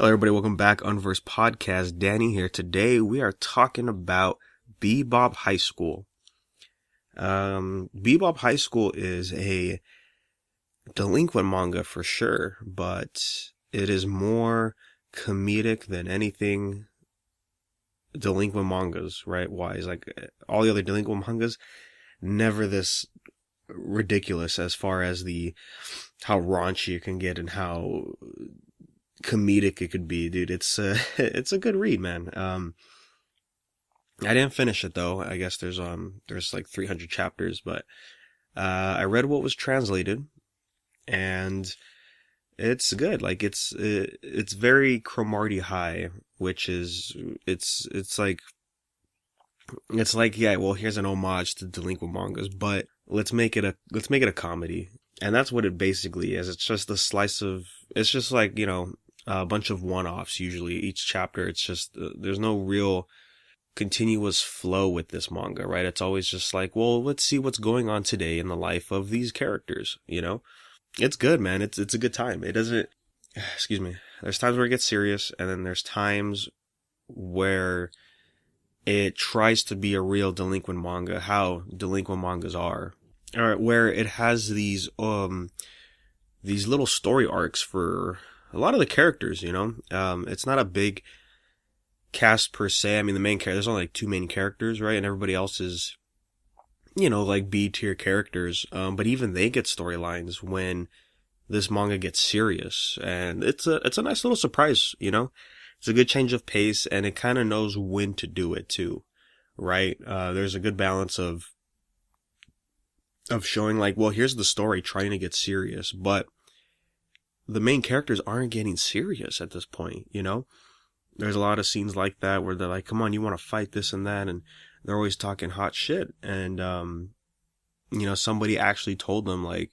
Hello, everybody. Welcome back. Unversed podcast. Danny here. Today we are talking about Be-Bop High School. Be-Bop High School is a delinquent manga for sure, but it is more comedic than anything delinquent mangas, right? Wise, like all the other delinquent mangas, never this ridiculous as far as how raunchy it can get and how comedic it could be, dude. It's a good read, man. I didn't finish it though. I guess there's like 300 chapters, but I read what was translated, and it's good. Like it's very Cromartie high, which is it's like yeah, well, here's an homage to delinquent mangas, but let's make it a comedy. And that's what it basically is. It's just it's just like, a bunch of one-offs usually. Each chapter, it's just, there's no real continuous flow with this manga, right? It's always just like, well, let's see what's going on today in the life of these characters, It's good, man. It's a good time. It doesn't, excuse me. There's times where it gets serious, and then there's times where it tries to be a real delinquent manga, how delinquent mangas are. Or where it has these little story arcs for a lot of the characters, It's not a big cast per se. I mean, there's only like two main characters, right? And everybody else is, like B-tier characters. But even they get storylines when this manga gets serious. And it's a nice little surprise, It's a good change of pace, and it kind of knows when to do it too, right? There's a good balance of showing like, well, here's the story trying to get serious, but the main characters aren't getting serious at this point, There's a lot of scenes like that where they're like, come on, you want to fight this and that, and they're always talking hot shit, and somebody actually told them like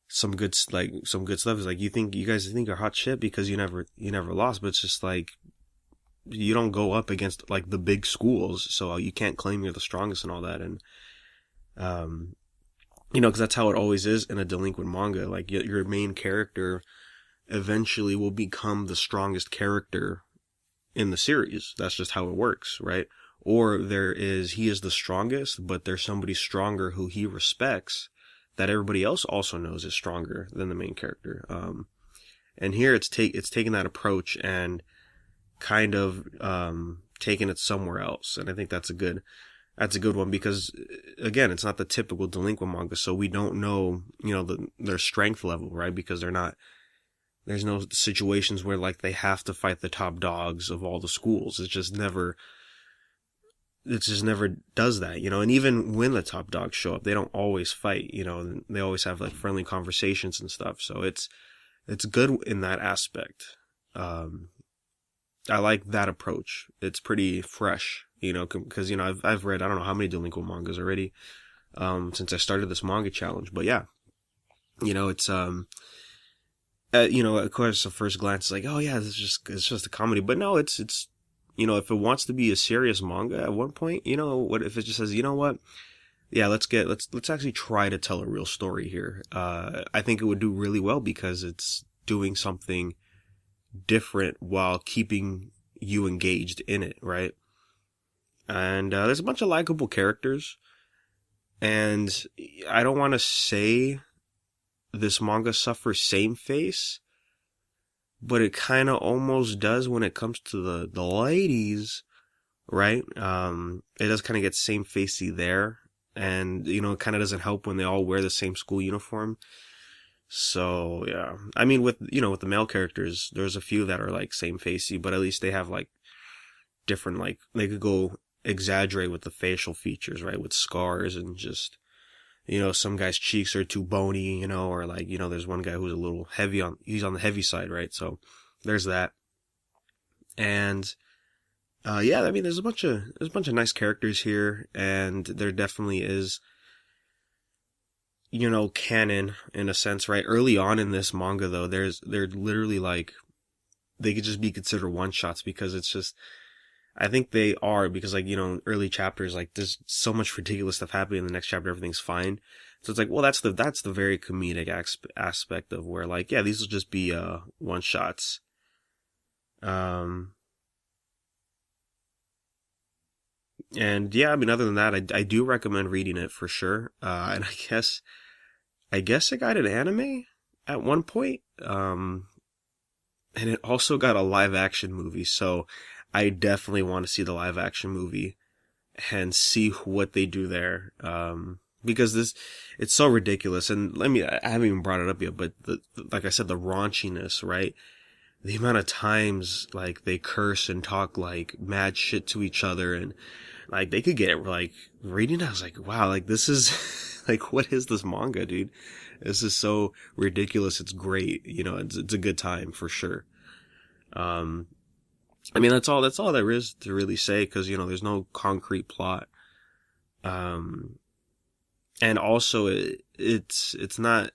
some good stuff. It's like, you guys think you're hot shit because you never lost, but it's just like, you don't go up against like the big schools, so you can't claim you're the strongest and all that. And because that's how it always is in a delinquent manga. Like, your main character eventually will become the strongest character in the series. That's just how it works, right? Or he is the strongest, but there's somebody stronger who he respects that everybody else also knows is stronger than the main character. And here it's taking that approach and kind of taking it somewhere else. And I think that's a good one, because again, it's not the typical delinquent manga, so we don't know, their strength level, right? Because there's no situations where like they have to fight the top dogs of all the schools. It just never does that, and even when the top dogs show up, they don't always fight, they always have like friendly conversations and stuff. So it's good in that aspect. I like that approach. It's pretty fresh, because, I've read, I don't know how many delinquent mangas already, since I started this manga challenge, but yeah, it's, of course, at first glance, it's like, oh yeah, it's just a comedy, but no, it's, if it wants to be a serious manga at one point, what if it just says, yeah, let's actually try to tell a real story here. I think it would do really well because it's doing something different while keeping you engaged in it, right? And there's a bunch of likable characters, and I don't want to say this manga suffers same face, but it kind of almost does when it comes to the ladies, right? It does kind of get same facey there, and it kind of doesn't help when they all wear the same school uniform. So yeah, I mean, with the male characters, there's a few that are like same facey, but at least they have like different, like they could go exaggerate with the facial features, right? With scars and just, some guy's cheeks are too bony, or like, there's one guy who's a little he's on the heavy side, right? So there's that. And, yeah, I mean, there's a bunch of nice characters here, and there definitely is, canon in a sense, right? Early on in this manga, though, they're literally like, they could just be considered one-shots, because it's just, I think they are, because like, early chapters, like there's so much ridiculous stuff happening in the next chapter, everything's fine. So it's like, well, that's the very comedic aspect of where like, yeah, these will just be, one-shots. Um, and yeah, I mean, other than that, I do recommend reading it for sure. And I guess it got an anime at one point. And it also got a live action movie. So I definitely want to see the live action movie and see what they do there. Because it's so ridiculous. And I haven't even brought it up yet, but like I said, the raunchiness, right? The amount of times, like, they curse and talk, like, mad shit to each other, and, like, they could get, like, reading it, I was like, wow, like, this is, like, what is this manga, dude? This is so ridiculous, it's great, it's a good time, for sure. I mean, that's all there is to really say, because, there's no concrete plot. And also, it's in a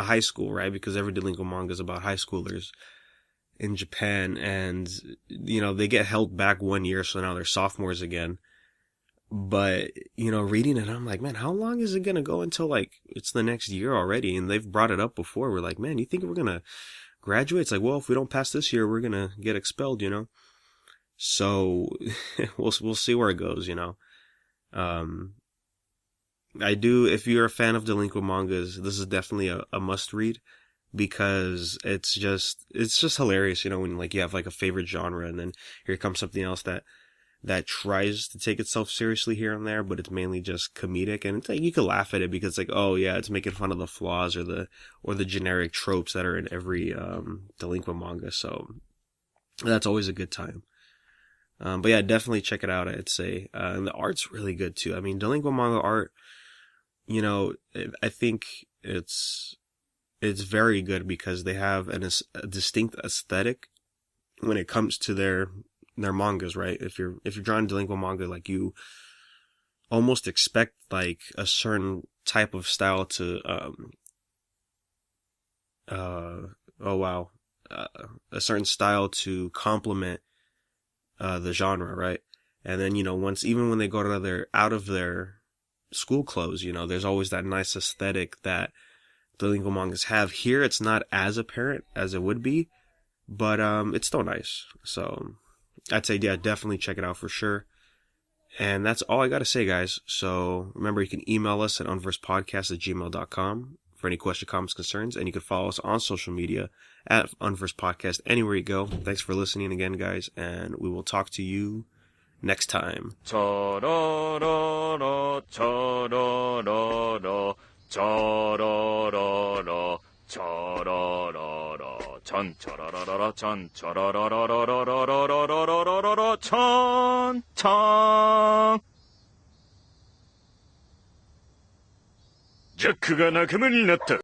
high school, right? Because every delinquent manga is about high schoolers in Japan, and they get held back 1 year, so now they're sophomores again. But reading it, I'm like, man, how long is it gonna go until, like, it's the next year already? And they've brought it up before. We're like, man, you think we're gonna graduate? It's like, well, if we don't pass this year, we're gonna get expelled, So we'll see where it goes, I do. If you're a fan of delinquent mangas, this is definitely a must read, because it's just hilarious, when, like, you have, like, a favorite genre, and then here comes something else that tries to take itself seriously here and there, but it's mainly just comedic, and it's like, you can laugh at it because it's like, oh yeah, it's making fun of the flaws or the generic tropes that are in every delinquent manga. So that's always a good time. But yeah, definitely check it out, I'd say. And the art's really good too. I mean, delinquent manga art, I think it's very good because they have a distinct aesthetic when it comes to their mangas, right? If you're drawing delinquent manga, like, you almost expect, like, a certain type of style to a certain style to complement the genre, right? And then, even when they go out of their school clothes, there's always that nice aesthetic that delinquent mangas have. Here, it's not as apparent as it would be, but it's still nice. So I'd say, yeah, definitely check it out for sure. And that's all I got to say, guys. So remember, you can email us at unversedpodcast@gmail.com for any questions, comments, concerns, and you can follow us on social media at Unversed Podcast anywhere you go. Thanks for listening again, guys, and we will talk to you next time. 찬 차라라라라 찬 차라라라라라라라라라라라라라라라라 찬ジャックが仲間になった。